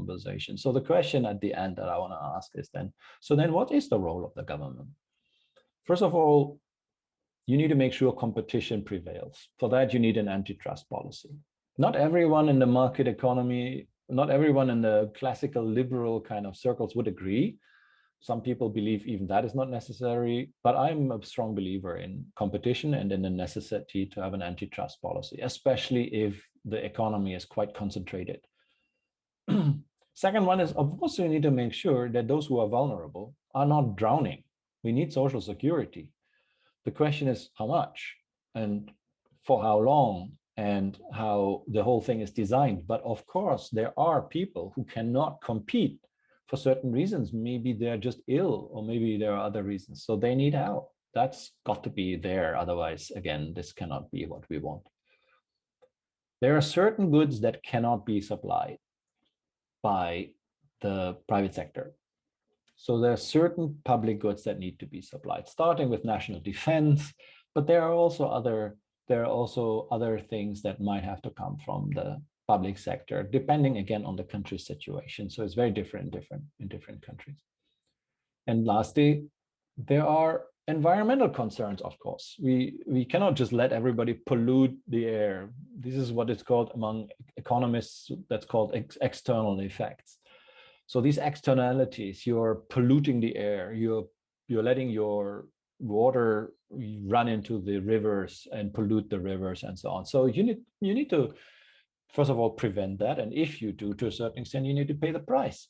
conversation. So the question at the end that I want to ask is then, so then what is the role of the government? First of all, you need to make sure competition prevails. For that, you need an antitrust policy. Not everyone in the market economy, not everyone in the classical liberal kind of circles would agree. Some people believe even that is not necessary, but I'm a strong believer in competition and in the necessity to have an antitrust policy, especially if the economy is quite concentrated. Second one is, of course, you need to make sure that those who are vulnerable are not drowning. We need social security. The question is how much and for how long and how the whole thing is designed. But of course, there are people who cannot compete for certain reasons. Maybe they're just ill, or maybe there are other reasons. So they need help. That's got to be there. Otherwise, again, this cannot be what we want. There are certain goods that cannot be supplied by the private sector. So there are certain public goods that need to be supplied, starting with national defense, but there are also other things that might have to come from the public sector, depending again on the country's situation. So it's very different in different countries. And lastly, there are environmental concerns, of course. We cannot just let everybody pollute the air. This is what is called among economists, that's called external effects. So these externalities, you're polluting the air, you're letting your water run into the rivers and pollute the rivers and so on. So you need to, first of all, prevent that. And if you do, to a certain extent, you need to pay the price.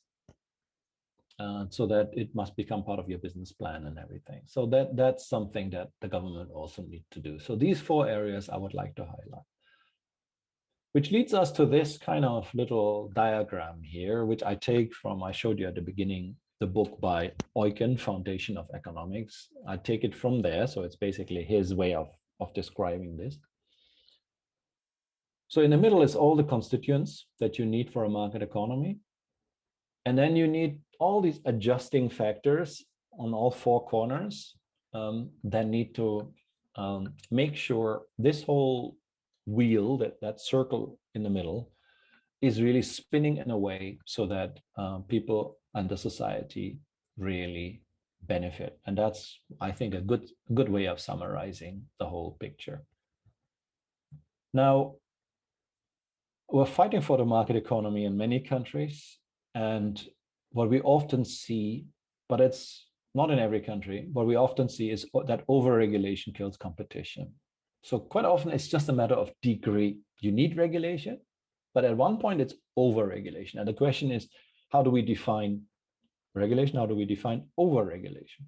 So that it must become part of your business plan and everything. So that's something that the government also needs to do. So these 4 areas I would like to highlight. Which leads us to this kind of little diagram here, which I showed you at the beginning, the book by Eucken, Foundation of Economics. I take it from there. So it's basically his way of describing this. So in the middle is all the constituents that you need for a market economy. And then you need all these adjusting factors on all 4 corners that need to make sure this whole wheel, that circle in the middle, is really spinning in a way so that people and the society really benefit. And that's, I think, a good way of summarizing the whole picture. Now, we're fighting for the market economy in many countries. And what we often see, but it's not in every country, what we often see is that over-regulation kills competition. So quite often it's just a matter of degree. You need regulation, but at one point it's over-regulation. And the question is, how do we define regulation? How do we define over-regulation?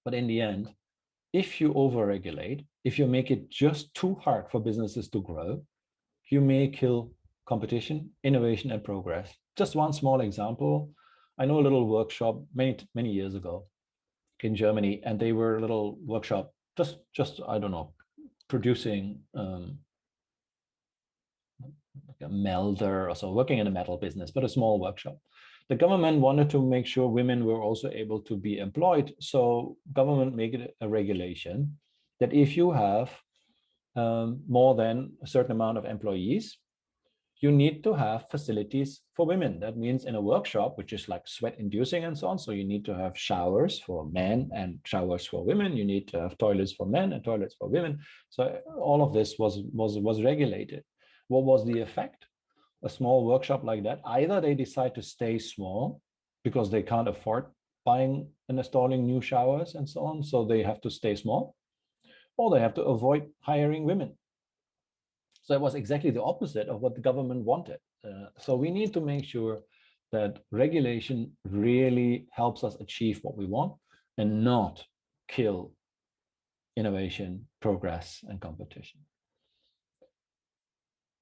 But in the end, if you over-regulate, if you make it just too hard for businesses to grow, you may kill competition, innovation, and progress. Just one small example. I know a little workshop many years ago in Germany, and they were a little workshop, just I don't know, producing like a melder or so, working in a metal business, but a small workshop. The government wanted to make sure women were also able to be employed. So government made it a regulation that if you have more than a certain amount of employees, you need to have facilities for women. That means in a workshop, which is like sweat inducing and so on. So you need to have showers for men and showers for women. You need to have toilets for men and toilets for women. So all of this was regulated. What was the effect? A small workshop like that, either they decide to stay small because they can't afford buying and installing new showers and so on. So they have to stay small, or they have to avoid hiring women. So it was exactly the opposite of what the government wanted. So we need to make sure that regulation really helps us achieve what we want and not kill innovation, progress, and competition.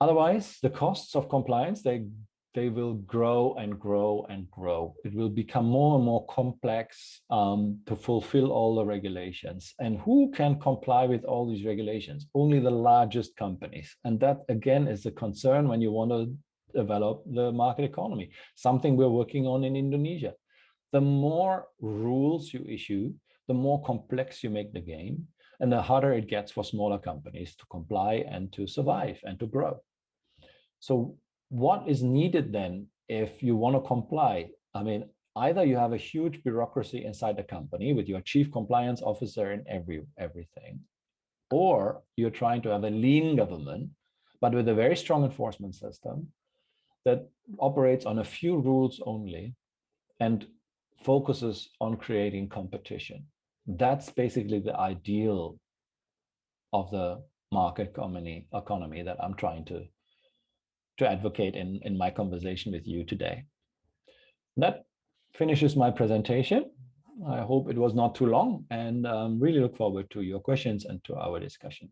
Otherwise, the costs of compliance, they will grow and grow and grow. It will become more and more complex to fulfill all the regulations. And who can comply with all these regulations? Only the largest companies. And that, again, is a concern when you want to develop the market economy, something we're working on in Indonesia. The more rules you issue, the more complex you make the game, and the harder it gets for smaller companies to comply and to survive and to grow. So what is needed then if you want to comply, I mean, either you have a huge bureaucracy inside the company with your chief compliance officer in everything, or you're trying to have a lean government, but with a very strong enforcement system that operates on a few rules only and focuses on creating competition. That's basically the ideal of the market economy that I'm trying to advocate in my conversation with you today. That finishes my presentation. I hope it was not too long, and really look forward to your questions and to our discussion.